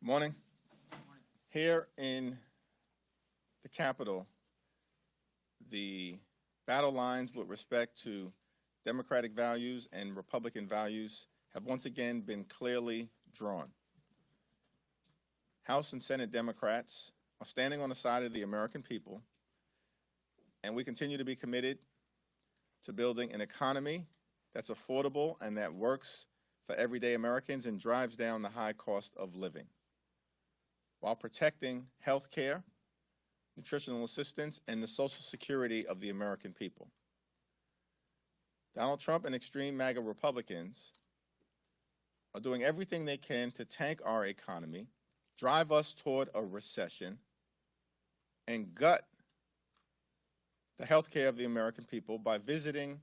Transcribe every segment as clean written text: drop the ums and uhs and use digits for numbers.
Morning. Here in the Capitol, the battle lines with respect to Democratic values and Republican values have once again been clearly drawn. House and Senate Democrats are standing on the side of the American people, and we continue to be committed to building an economy that's affordable and that works for everyday Americans and drives down the high cost of living, while protecting health care, nutritional assistance, and the Social Security of the American people. Donald Trump and extreme MAGA Republicans are doing everything they can to tank our economy, drive us toward a recession, and gut the health care of the American people by visiting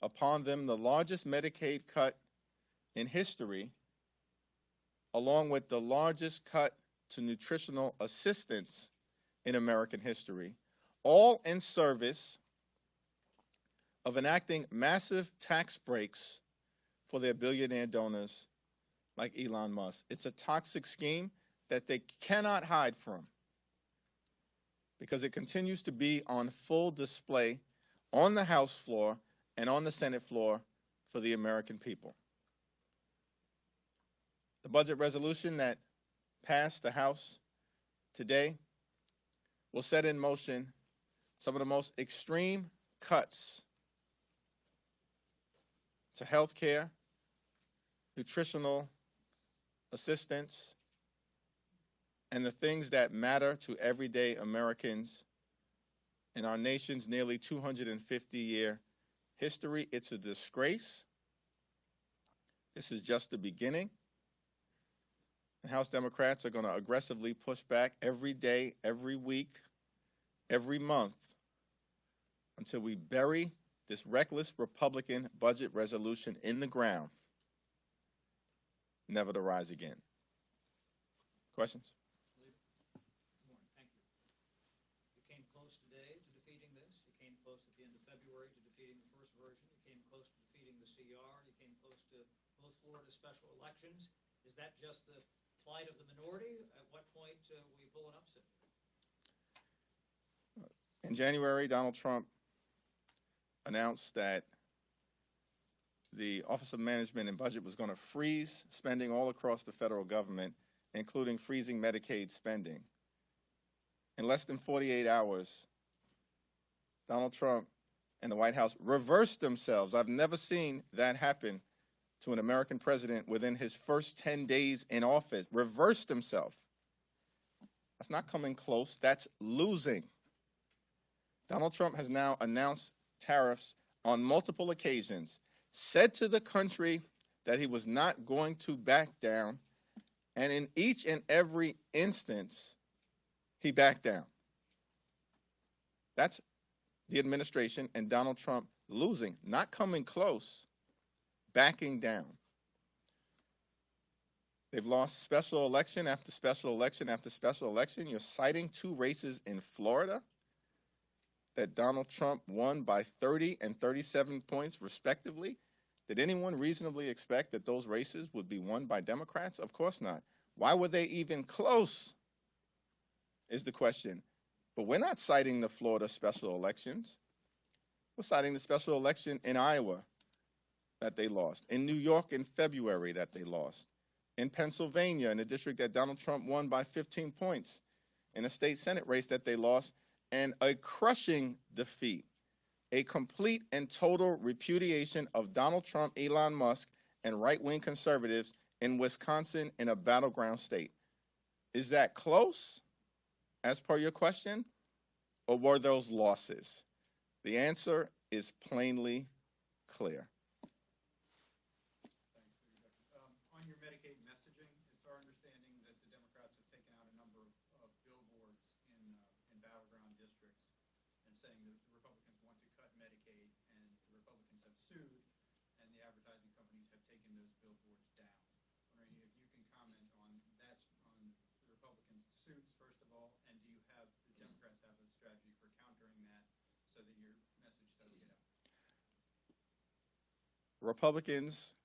upon them the largest Medicaid cut in history, along with the largest cut to nutritional assistance in American history, all in service of enacting massive tax breaks for their billionaire donors like Elon Musk. It's a toxic scheme that they cannot hide from because it continues to be on full display on the House floor and on the Senate floor for the American people. The budget resolution that passed the House today will set in motion some of the most extreme cuts to health care, nutritional assistance, and the things that matter to everyday Americans in our nation's nearly 250-year history. It's a disgrace. This is just the beginning. And House Democrats are going to aggressively push back every day, every week, every month until we bury this reckless Republican budget resolution in the ground, never to rise again. Questions? Good morning. Thank you. You came close today to defeating this. You came close at the end of February to defeating the first version. You came close to defeating the CR. You came close to both Florida special elections. Is that just the plight of the minority? At what point will you pull an upset? In January, Donald Trump announced that the Office of Management and Budget was going to freeze spending all across the federal government, including freezing Medicaid spending. In less than 48 hours, Donald Trump and the White House reversed themselves. I've never seen that happen to an American president within his first 10 days in office. Reversed himself. That's not coming close. That's losing. Donald Trump has now announced tariffs on multiple occasions, said to the country that he was not going to back down, and in each and every instance, he backed down. That's the administration and Donald Trump losing, not coming close, backing down. They've lost special election after special election after special election. You're citing two races in Florida that Donald Trump won by 30 and 37 points respectively. Did anyone reasonably expect that those races would be won by Democrats? Of course not. Why were they even close is the question. But we're not citing the Florida special elections. We're citing the special election in Iowa that they lost, in New York in February that they lost, in Pennsylvania in a district that Donald Trump won by 15 points, in a state Senate race that they lost, and a crushing defeat, a complete and total repudiation of Donald Trump, Elon Musk, and right-wing conservatives in Wisconsin in a battleground state. Is that close, as per your question, or were those losses? The answer is plainly clear. On your Medicaid messaging, it's our understanding that the Democrats have taken out a number of billboards in battleground districts and saying that the Republicans want to cut Medicaid, and the Republicans have sued, and the advertising companies have taken those billboards down. I'm wondering if you can comment on that, on the Republicans' suits, first of all, and do you have, the Democrats have a strategy for countering that so that your message does get out? Republicans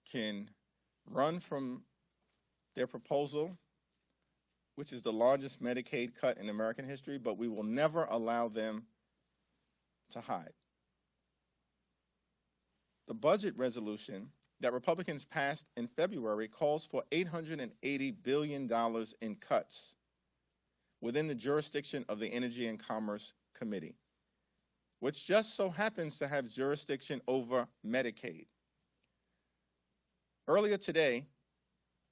can run from their proposal which is the largest Medicaid cut in American history, but we will never allow them to hide. The budget resolution that Republicans passed in February calls for $880 billion in cuts within the jurisdiction of the Energy and Commerce Committee, which just so happens to have jurisdiction over Medicaid. Earlier today,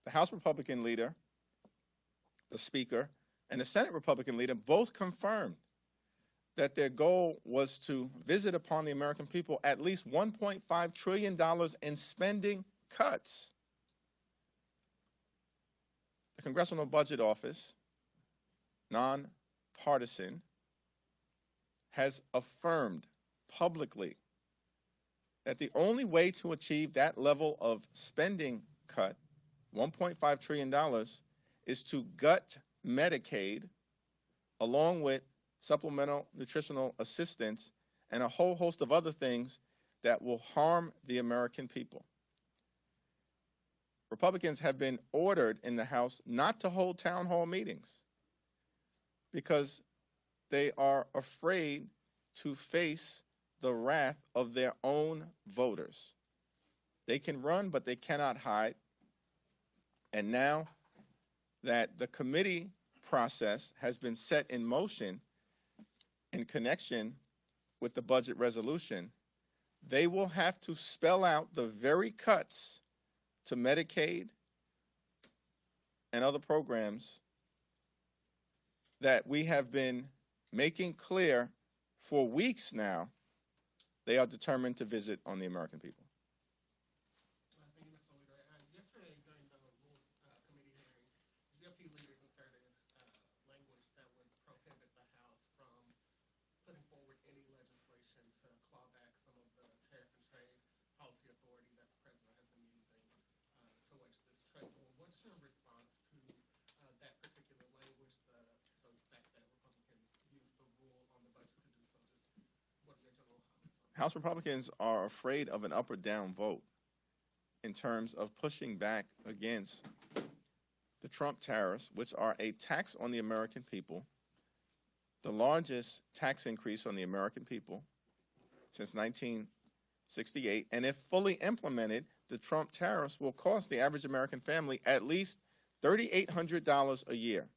the House Republican leader, the Speaker, and the Senate Republican leader both confirmed that their goal was to visit upon the American people at least $1.5 trillion in spending cuts. The Congressional Budget Office, nonpartisan, has affirmed publicly that the only way to achieve that level of spending cut, $1.5 trillion, is to gut Medicaid along with supplemental nutritional assistance and a whole host of other things that will harm the American people. Republicans have been ordered in the House not to hold town hall meetings because they are afraid to face the wrath of their own voters. They can run, but they cannot hide. And now that the committee process has been set in motion in connection with the budget resolution, they will have to spell out the very cuts to Medicaid and other programs that we have been making clear for weeks now they are determined to visit on the American people. Thank you, Mr. Leader. Yesterday, during the Rules Committee hearing, GOP leaders inserted language that would prohibit the House from putting forward any legislation to claw back some of the tariff and trade policy authority that the President has been using to wage this trade war. What's your response to that particular language, the fact that Republicans used the rule on the budget to do so? Just what are your general comments on that? House Republicans are afraid of an up or down vote in terms of pushing back against the Trump tariffs, which are a tax on the American people, the largest tax increase on the American people since 1968. And if fully implemented, the Trump tariffs will cost the average American family at least $3,800 a year.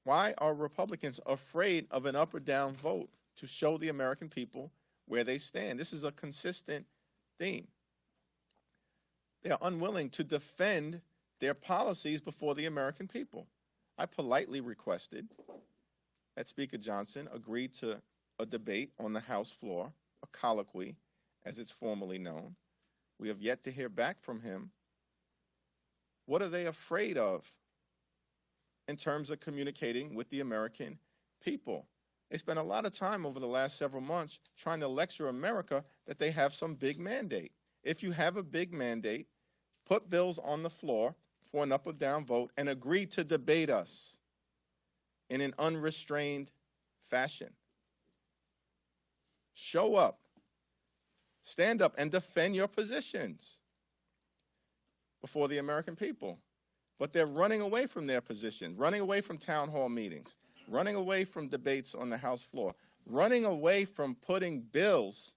Why are Republicans afraid of an up or down vote to show the American people where they stand? This is a consistent theme. They are unwilling to defend their policies before the American people. I politely requested that Speaker Johnson agree to a debate on the House floor, a colloquy, as it's formally known. We have yet to hear back from him. What are they afraid of in terms of communicating with the American people? They spent a lot of time over the last several months trying to lecture America that they have some big mandate. If you have a big mandate, put bills on the floor for an up or down vote and agree to debate us in an unrestrained fashion. Show up, stand up, and defend your positions before the American people. But they're running away from their positions, running away from town hall meetings, running away from debates on the House floor, running away from putting bills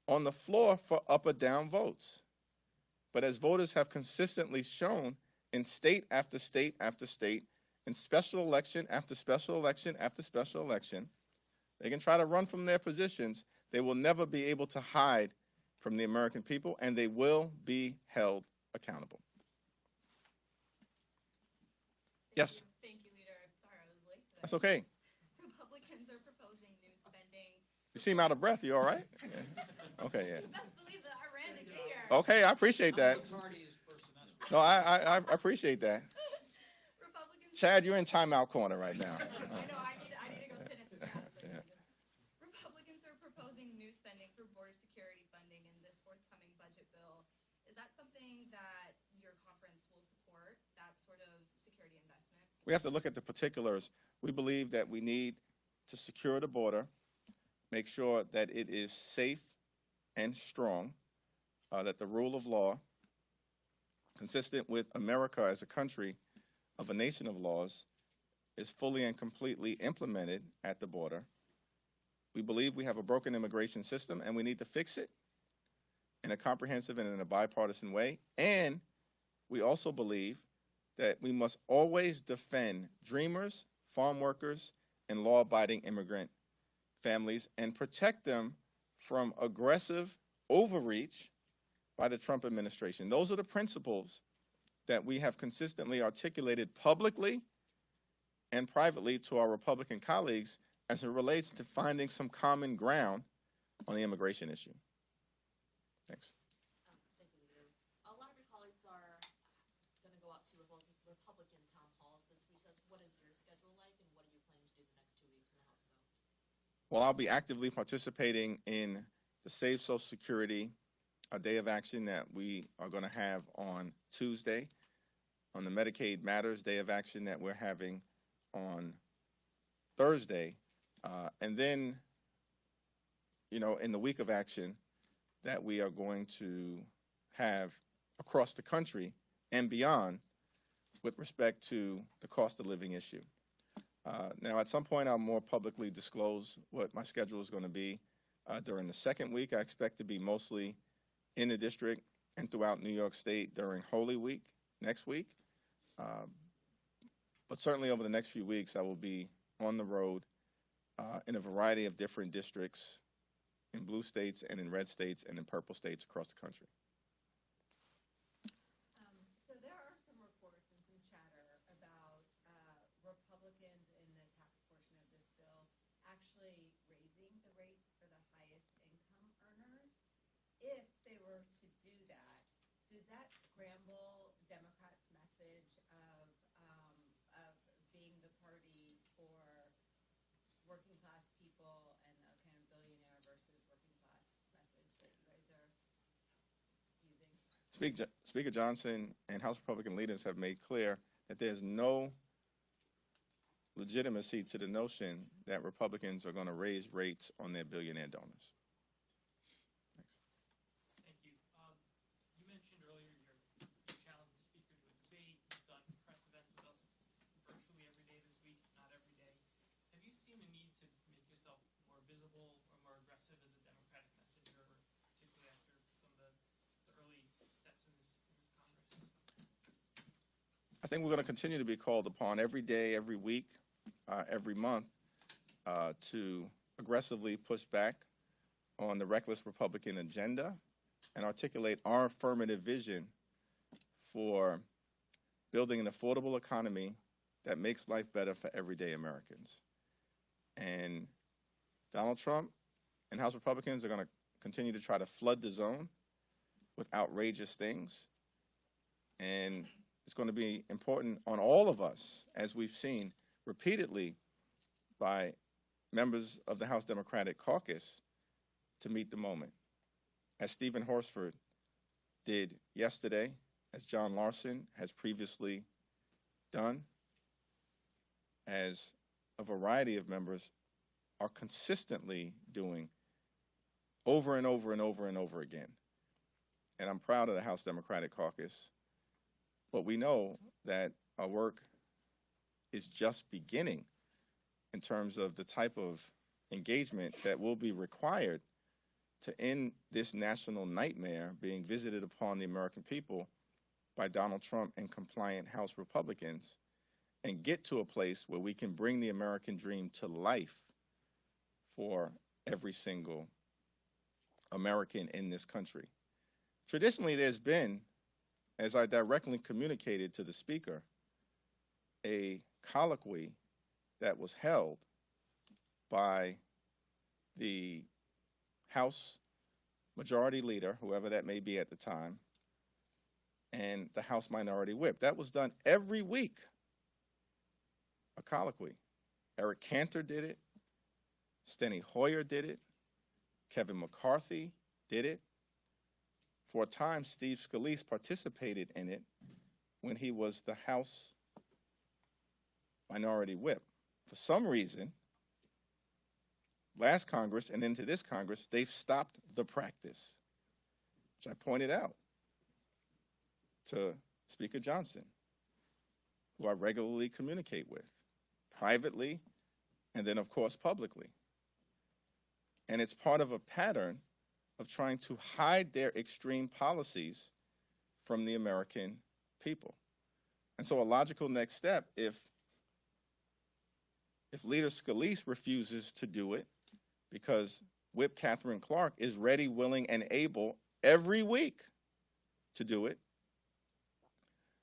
on the floor for up or down votes. But as voters have consistently shown in state after state after state, in special election after special election after special election, they can try to run from their positions. They will never be able to hide from the American people, and they will be held accountable. Yes? Thank you, Leader. I'm sorry I was late today. That's okay. Republicans are proposing new spending. You seem out of breath. You all right? Yeah. Okay, yeah. You best believe that I ran to get here. Okay, I appreciate that. How tardy is per semester? No, I appreciate that. Republicans. Chad, you're in timeout corner right now. I know. I need to go sit at the chat. Yeah. Republicans are proposing new spending for border security funding in this forthcoming budget bill. Is that something that your conference will support? That sort of security investment? We have to look at the particulars. We believe that we need to secure the border, make sure that it is safe and strong, that the rule of law, consistent with America as a country, of a nation of laws is fully and completely implemented at the border. We believe we have a broken immigration system and we need to fix it in a comprehensive and in a bipartisan way. And we also believe that we must always defend dreamers, farm workers, and law-abiding immigrant families and protect them from aggressive overreach by the Trump administration. Those are the principles that we have consistently articulated publicly and privately to our Republican colleagues as it relates to finding some common ground on the immigration issue. Thanks. Thank you, Leader. A lot of your colleagues are going to go out to Republican town halls this recess. What is your schedule like, and what are you planning to do the next 2 weeks in the House? Well, I'll be actively participating in the Save Social Security, a day of action that we are going to have on Tuesday, on the Medicaid Matters day of action that we're having on Thursday, and then, you know, in the week of action that we are going to have across the country and beyond with respect to the cost of living issue. Now, at some point, I'll more publicly disclose what my schedule is going to be. During the second week, I expect to be mostly in the district and throughout New York State during Holy Week next week. But certainly over the next few weeks, I will be on the road in a variety of different districts in blue states and in red states and in purple states across the country. So there are some reports and some chatter about Republicans in the tax portion of this bill actually raising the rates for the highest income earners. If they were to do that, does that scramble Democrats' message of being the party for working class people and a kind of billionaire versus working class message that you guys are using? Speaker Johnson and House Republican leaders have made clear that there's no legitimacy to the notion that Republicans are going to raise rates on their billionaire donors. Thank you. You mentioned earlier your challenge the speaker to a debate. You've done press events with us virtually every day this week, not every day. Have you seen a need to make yourself more visible or more aggressive as a Democratic messenger, particularly after some of the early steps in this Congress? I think we're going to continue to be called upon every day, every week, every month to aggressively push back on the reckless Republican agenda and articulate our affirmative vision for building an affordable economy that makes life better for everyday Americans. And Donald Trump and House Republicans are going to continue to try to flood the zone with outrageous things. And it's going to be important on all of us, as we've seen repeatedly by members of the House Democratic Caucus, to meet the moment. As Stephen Horsford did yesterday, as John Larson has previously done, as a variety of members are consistently doing over and over and over and over again. And I'm proud of the House Democratic Caucus, but we know that our work is just beginning in terms of the type of engagement that will be required to end this national nightmare being visited upon the American people by Donald Trump and compliant House Republicans, and get to a place where we can bring the American dream to life for every single American in this country. Traditionally, there's been, as I directly communicated to the Speaker, a colloquy that was held by the House Majority Leader, whoever that may be at the time, and the House Minority Whip. That was done every week, a colloquy. Eric Cantor did it. Steny Hoyer did it. Kevin McCarthy did it. For a time, Steve Scalise participated in it when he was the House Minority Whip. For some reason, last Congress and into this Congress, they've stopped the practice, which I pointed out to Speaker Johnson, who I regularly communicate with, privately, and then, of course, publicly. And it's part of a pattern of trying to hide their extreme policies from the American people. And so a logical next step, if Leader Scalise refuses to do it because Whip Catherine Clark is ready, willing, and able every week to do it,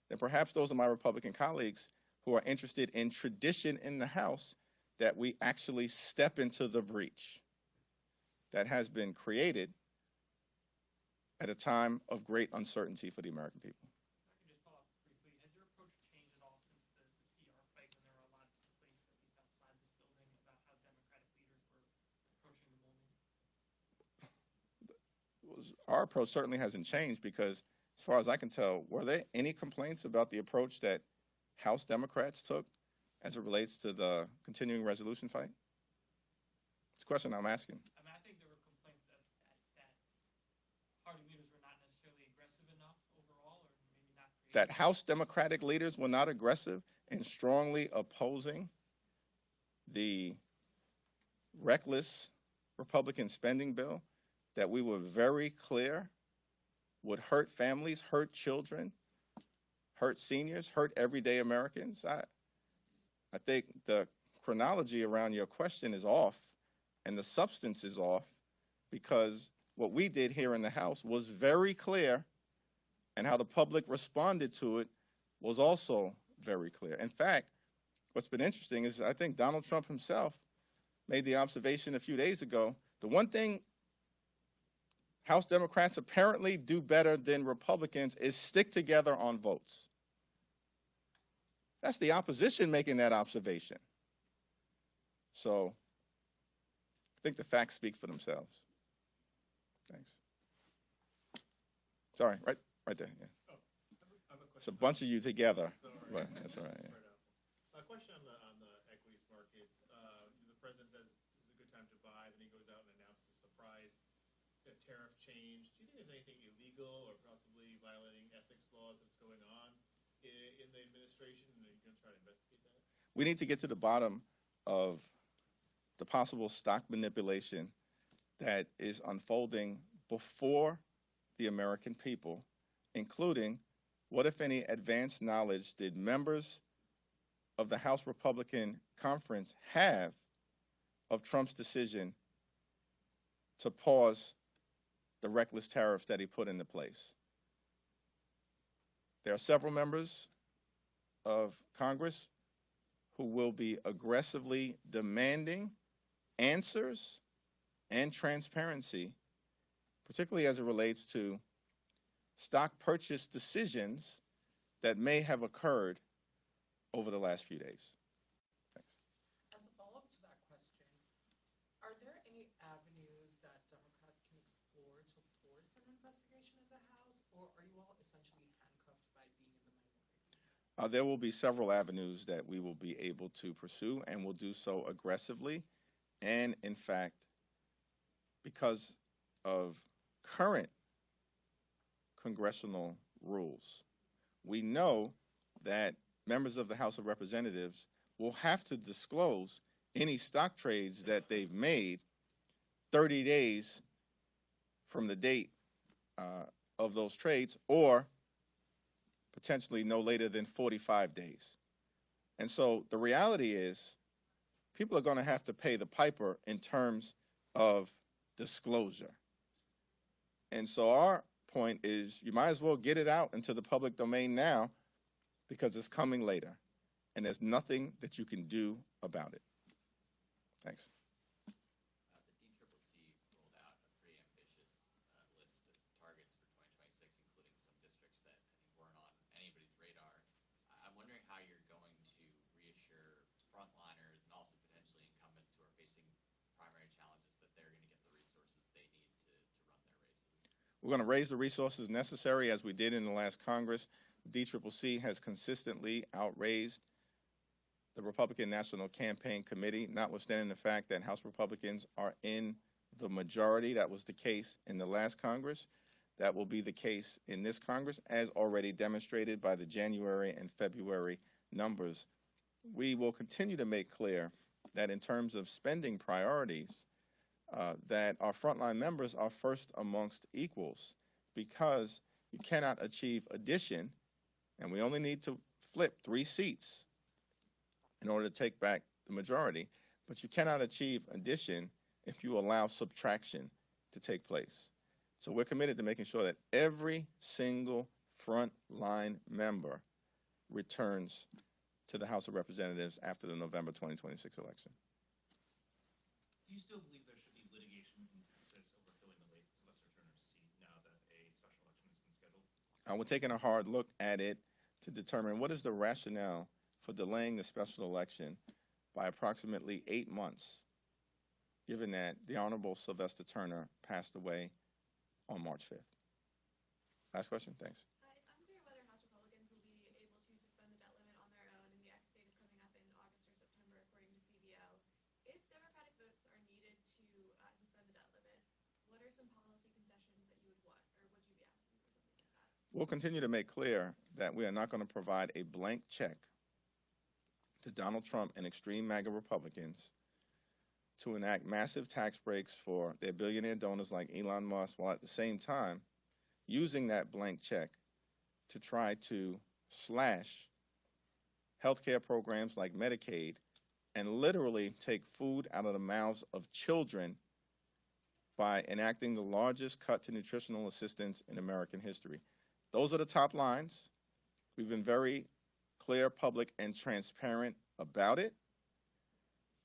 then perhaps those of my Republican colleagues who are interested in tradition in the House, that we actually step into the breach that has been created at a time of great uncertainty for the American people. I can just follow up briefly. Has your approach changed at all since the CR fight, when there were a lot of complaints, at least outside this building, about how Democratic leaders were approaching the moment? Our approach certainly hasn't changed because, as far as I can tell, were there any complaints about the approach that House Democrats took as it relates to the continuing resolution fight? It's a question I'm asking. I mean, I think there were complaints that party leaders were not necessarily aggressive enough overall, or maybe not creative. That House Democratic leaders were not aggressive in strongly opposing the reckless Republican spending bill that we were very clear would hurt families, hurt children, hurt seniors, hurt everyday Americans. I think the chronology around your question is off and the substance is off, because what we did here in the House was very clear, and how the public responded to it was also very clear. In fact, what's been interesting is I think Donald Trump himself made the observation a few days ago, the one thing House Democrats apparently do better than Republicans is stick together on votes. That's the opposition making that observation. So I think the facts speak for themselves. Thanks. Sorry, right there. Yeah. I have a It's a bunch of you together. Sorry. But that's all right. Yeah. A question on the equities markets. The president says this is a good time to buy, then he goes out and announces a surprise tariff change. Do you think there's anything illegal or possibly violating ethics laws that's going on in the administration, and are you going to try to investigate that? We need to get to the bottom of the possible stock manipulation that is unfolding before the American people, including what, if any, advanced knowledge did members of the House Republican Conference have of Trump's decision to pause the reckless tariffs that he put into place. There are several members of Congress who will be aggressively demanding answers and transparency, particularly as it relates to stock purchase decisions that may have occurred over the last few days. As a follow-up to that question, are there any avenues that Democrats can explore to force an investigation in the House, or are you all essentially handcuffed by being in the minority? There will be several avenues that we will be able to pursue, and will do so aggressively. And in fact, because of current congressional rules, we know that members of the House of Representatives will have to disclose any stock trades that they've made 30 days from the date of those trades, or potentially no later than 45 days. And so the reality is people are going to have to pay the piper in terms of disclosure. And so our point is you might as well get it out into the public domain now, because it's coming later, and there's nothing that you can do about it. Thanks. The DCCC rolled out a pretty ambitious list of targets for 2026, including some districts that I think weren't on anybody's radar. I'm wondering how you're going to reassure frontliners and also potentially incumbents who are facing primary challenges that they're going to get the resources they need to run their races. We're going to raise the resources necessary, as we did in the last Congress. DCCC has consistently outraised the Republican National Campaign Committee, notwithstanding the fact that House Republicans are in the majority. That was the case in the last Congress. That will be the case in this Congress, as already demonstrated by the January and February numbers, we will continue to make clear that in terms of spending priorities, that our frontline members are first amongst equals, because you cannot achieve addition, and we only need to flip 3 seats in order to take back the majority, but you cannot achieve addition if you allow subtraction to take place. So we're committed to making sure that every single frontline member returns to the House of Representatives after the November 2026 election. Do you still believe there should be litigation in Texas over filling the late Sylvester Turner's seat now that a special election has been scheduled? We're taking a hard look at it to determine what is the rationale for delaying the special election by approximately 8 months, given that the Honorable Sylvester Turner passed away on March 5th. Last question, thanks. It's unclear whether House Republicans will be able to suspend the debt limit on their own, and the X date is coming up in August or September, according to CBO. If Democratic votes are needed to suspend the debt limit, what are some policy concessions that you would want, or would you be asking for something like that? We'll continue to make clear that we are not going to provide a blank check to Donald Trump and extreme MAGA Republicans to enact massive tax breaks for their billionaire donors like Elon Musk, while at the same time using that blank check to try to slash healthcare programs like Medicaid and literally take food out of the mouths of children by enacting the largest cut to nutritional assistance in American history. Those are the top lines. We've been very clear, public, and transparent about it,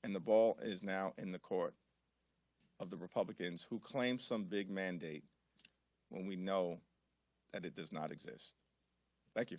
and the ball is now in the court of the Republicans who claim some big mandate when we know that it does not exist. Thank you.